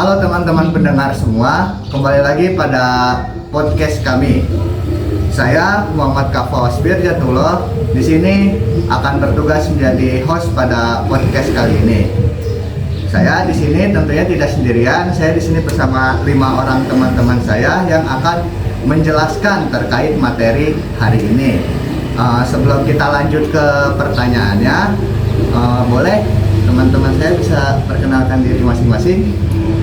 Halo teman-teman pendengar semua, kembali lagi pada podcast kami. Saya Muhammad Kaffa Wasbirjatullah di sini akan bertugas menjadi host pada podcast kali ini. Saya di sini tentunya tidak sendirian, saya di sini bersama 5 orang teman-teman saya yang akan menjelaskan terkait materi hari ini. Sebelum kita lanjut ke pertanyaannya, boleh teman-teman saya bisa perkenalkan diri masing-masing.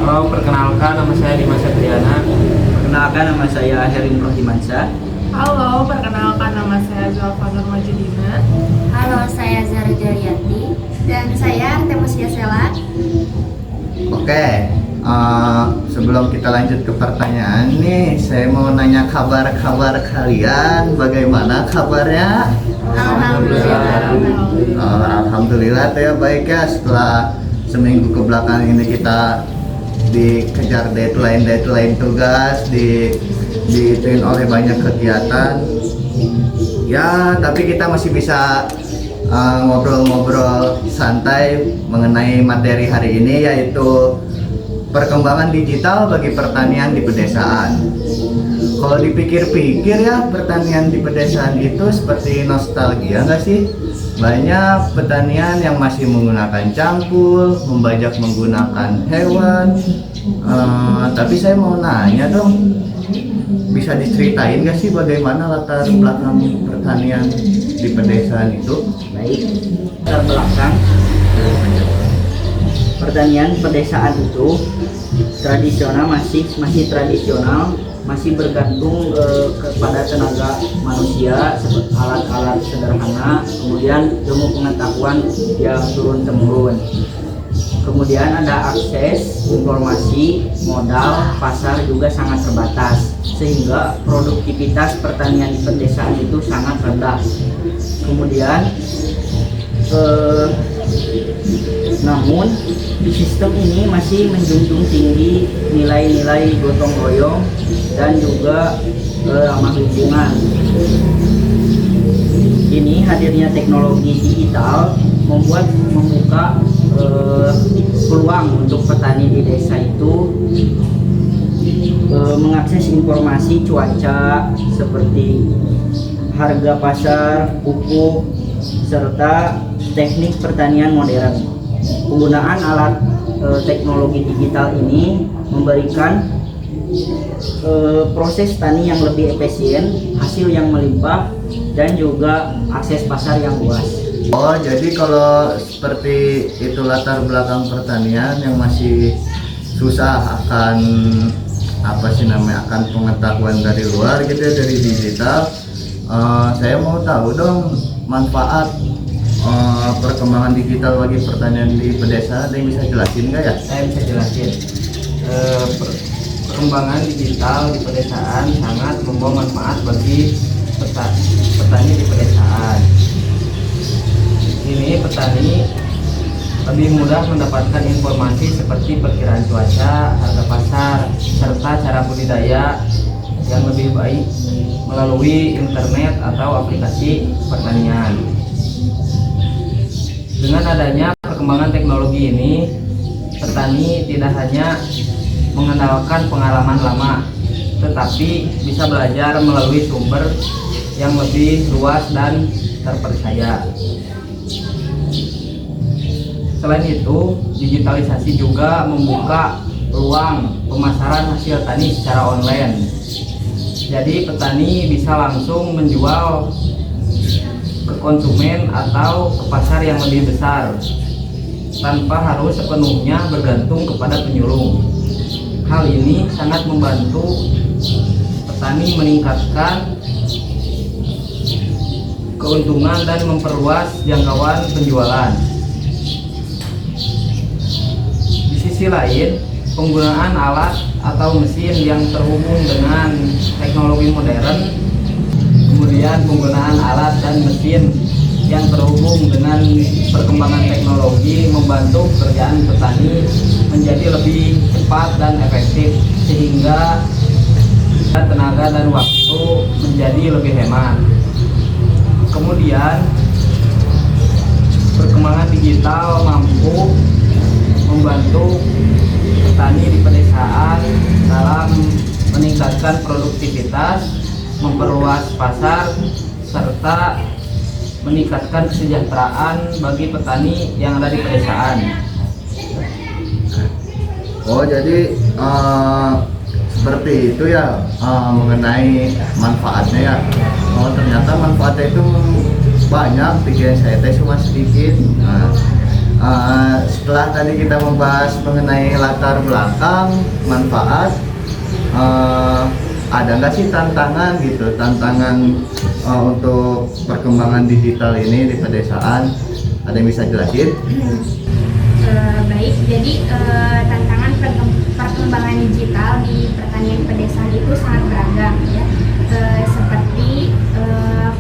Halo, perkenalkan nama saya Dimas Satriana. Perkenalkan nama saya Herin Rohimansyah. Halo, perkenalkan nama saya Zulfa Nur Majidina. Halo, saya Zara Jariati. Dan saya Artemus Yasela. Oke, sebelum kita lanjut ke pertanyaan nih, saya mau nanya kabar-kabar kalian. Bagaimana kabarnya? Alhamdulillah. Alhamdulillah ya, baik ya. Setelah seminggu ke belakang ini kita dikejar deadline tugas, diituin oleh banyak kegiatan ya, tapi kita masih bisa ngobrol-ngobrol santai mengenai materi hari ini, yaitu perkembangan digital bagi pertanian di pedesaan. Kalau dipikir-pikir ya, pertanian di pedesaan itu seperti nostalgia nggak sih? Banyak pertanian yang masih menggunakan cangkul, membajak menggunakan hewan. Tapi saya mau nanya dong, bisa diceritain nggak sih bagaimana latar belakang pertanian di pedesaan itu? Baik, latar belakang pertanian pedesaan itu tradisional, masih tradisional, masih bergantung kepada tenaga manusia, seperti alat-alat sederhana, kemudian ilmu pengetahuan yang turun temurun. Kemudian ada akses informasi, modal, pasar juga sangat terbatas, sehingga produktivitas pertanian di pedesaan itu sangat rendah. Kemudian namun sistem ini masih menjunjung tinggi nilai-nilai gotong royong dan juga ramah lingkungan. Ini hadirnya teknologi digital membuka peluang untuk petani di desa itu mengakses informasi cuaca seperti harga pasar, pupuk, serta teknik pertanian modern. Penggunaan alat teknologi digital ini memberikan proses tani yang lebih efisien, hasil yang melimpah, dan juga akses pasar yang luas. Oh, jadi kalau seperti itu latar belakang pertanian yang masih susah akan akan pengetahuan dari luar gitu ya, dari digital. Saya mau tahu dong manfaat perkembangan digital bagi pertanian di pedesaan. Ada yang bisa jelasin nggak ya? Saya bisa jelasin. Perkembangan digital di pedesaan sangat membawa manfaat bagi petani di pedesaan. Ini petani lebih mudah mendapatkan informasi seperti perkiraan cuaca, harga pasar, serta cara budidaya yang lebih baik melalui internet atau aplikasi pertanian. Dengan adanya perkembangan teknologi ini, petani tidak hanya mengandalkan pengalaman lama, tetapi bisa belajar melalui sumber yang lebih luas dan terpercaya. Selain itu, digitalisasi juga membuka peluang pemasaran hasil tani secara online. Jadi petani bisa langsung menjual ke konsumen atau ke pasar yang lebih besar tanpa harus sepenuhnya bergantung kepada penyuluh. Hal ini sangat membantu petani meningkatkan keuntungan dan memperluas jangkauan penjualan. Di sisi lain, penggunaan alat atau mesin yang terhubung dengan teknologi modern, kemudian penggunaan alat dan mesin yang terhubung dengan perkembangan teknologi membantu pekerjaan petani menjadi lebih cepat dan efektif, sehingga tenaga dan waktu menjadi lebih hemat. Kemudian perkembangan digital mampu membantu petani di pedesaan dalam meningkatkan produktivitas, memperluas pasar, serta meningkatkan kesejahteraan bagi petani yang ada di pedesaan. Oh, jadi seperti itu ya, mengenai manfaatnya ya. Oh, ternyata manfaatnya itu banyak, pikiran saya teh cuma sedikit. Setelah tadi kita membahas mengenai latar belakang, manfaat, ada nggak sih tantangan gitu, untuk perkembangan digital ini di pedesaan? Ada yang bisa jelasin? Baik, jadi tantangan perkembangan digital di pertanian pedesaan itu sangat beragam ya, seperti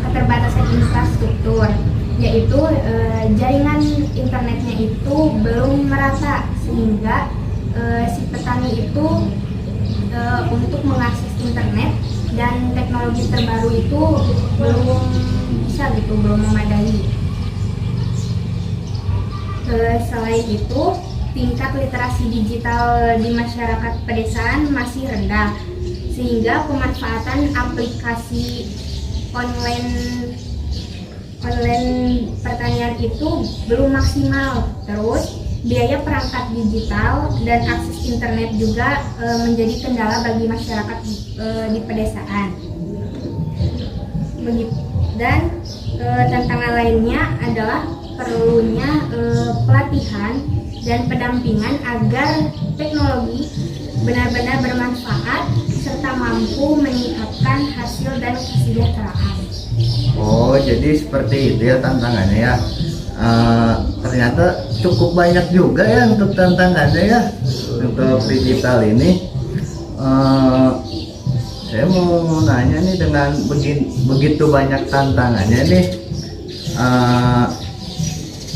keterbatasan infrastruktur, yaitu jaringan internetnya itu belum merata sehingga si petani itu untuk mengakses internet dan teknologi terbaru itu belum bisa gitu, belum memadai. Selain itu, tingkat literasi digital di masyarakat pedesaan masih rendah, sehingga pemanfaatan aplikasi online pertanian itu belum maksimal. Terus, biaya perangkat digital dan akses internet juga menjadi kendala bagi masyarakat di pedesaan. Dan tantangan lainnya adalah perlunya pelatihan dan pendampingan agar teknologi benar-benar bermanfaat serta mampu meningkatkan hasil dan kesejahteraan. Oh, jadi seperti itu ya tantangannya ya. Ternyata cukup banyak juga ya untuk tantangannya ya untuk digital ini. Saya mau nanya nih, dengan begitu banyak tantangannya nih,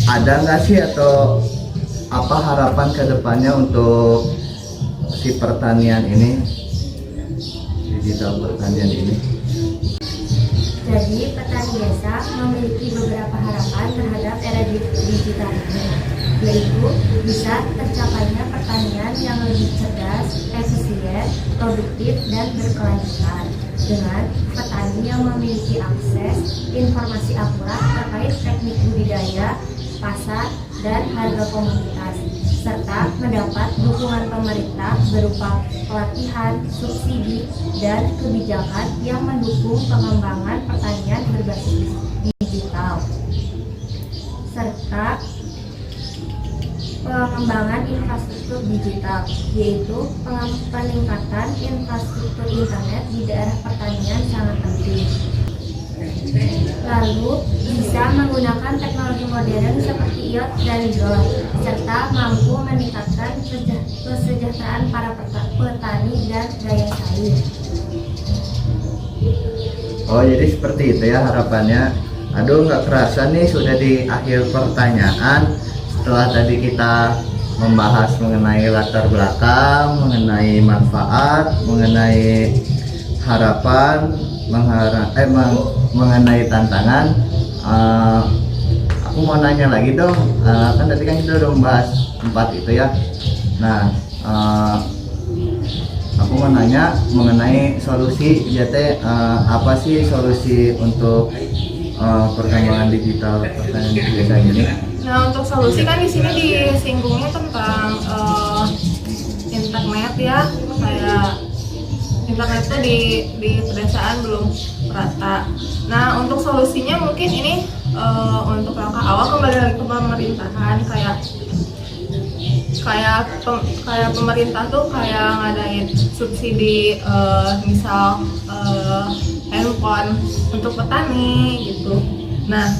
ada nggak sih atau apa harapan kedepannya untuk si pertanian ini, digital pertanian ini? Jadi, petani desa memiliki beberapa harapan terhadap era digital ini, yaitu bisa tercapainya pertanian yang lebih cerdas, efisien, produktif, dan berkelanjutan dengan petani yang memiliki akses informasi akurat terkait teknik budidaya, pasar, dan harga komoditas, serta mendapat dukungan pemerintah berupa pelatihan, subsidi, dan kebijakan yang mendukung pengembangan pertanian berbasis digital, serta pengembangan infrastruktur digital, yaitu peningkatan infrastruktur internet di daerah pertanian sangat penting. Lalu bisa menggunakan teknologi modern seperti IoT dan drone, serta mampu meningkatkan kesejahteraan para petani dan daya saing. Oh, jadi seperti itu ya harapannya. Aduh, nggak kerasa nih sudah di akhir pertanyaan. Setelah tadi kita membahas mengenai latar belakang, mengenai manfaat, mengenai harapan, mengenai tantangan, aku mau nanya lagi dong. Kan tadi kan kita udah membahas 4 itu ya. Nah, aku mau nanya mengenai solusi. Jadi apa sih solusi untuk perkembangan digital pertanian di desa ini? Nah, untuk solusi kan di sini disinggungnya tentang internet ya, kayak internet tuh di pedesaan belum rata. Nah, untuk solusinya mungkin ini untuk langkah awal kembali lagi ke pemerintahan, kayak pemerintah tuh kayak ngadain subsidi, misal handphone untuk petani gitu. Nah,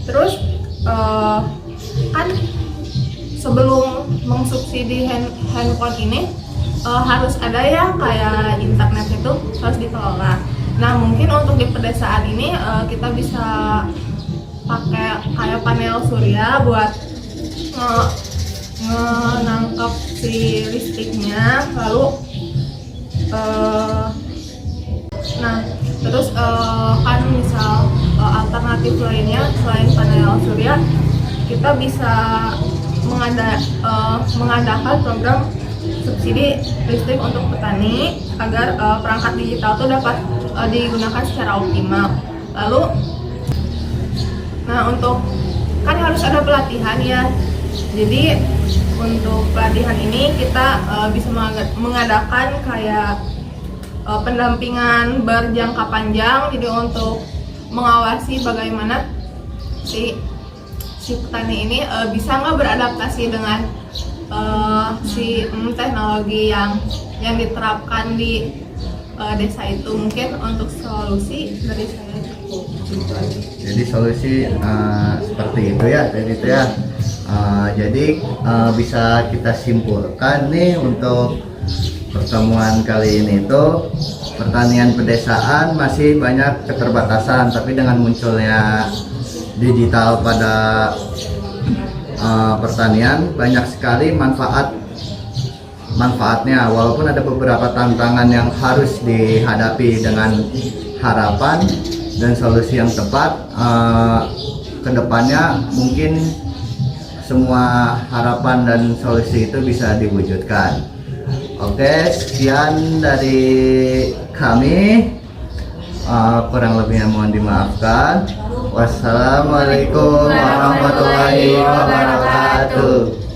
terus kan sebelum mengsubsidi handphone ini harus ada ya kayak internet itu harus dikelola. Nah, mungkin untuk di pedesaan ini kita bisa pakai kayak panel surya buat nangkep si listriknya. Lalu nah terus kan misal alternatif lainnya selain panel surya, kita bisa mengadakan program subsidi listrik untuk petani agar perangkat digital itu dapat digunakan secara optimal. Lalu, nah untuk kan harus ada pelatihan ya. Jadi untuk pelatihan ini kita bisa mengadakan kayak pendampingan berjangka panjang. Jadi untuk mengawasi bagaimana si petani ini bisa nggak beradaptasi dengan teknologi yang diterapkan di desa itu. Mungkin untuk solusi dari saya cukup gitu aja. Jadi solusi seperti itu ya, jadi itu ya. Jadi bisa kita simpulkan nih untuk pertemuan kali ini tuh pertanian pedesaan masih banyak keterbatasan, tapi dengan munculnya digital pada pertanian banyak sekali manfaatnya, walaupun ada beberapa tantangan yang harus dihadapi. Dengan harapan dan solusi yang tepat, kedepannya mungkin semua harapan dan solusi itu bisa diwujudkan. Oke, sekian dari kami. Kurang lebihnya mohon dimaafkan. Wassalamualaikum warahmatullahi wabarakatuh.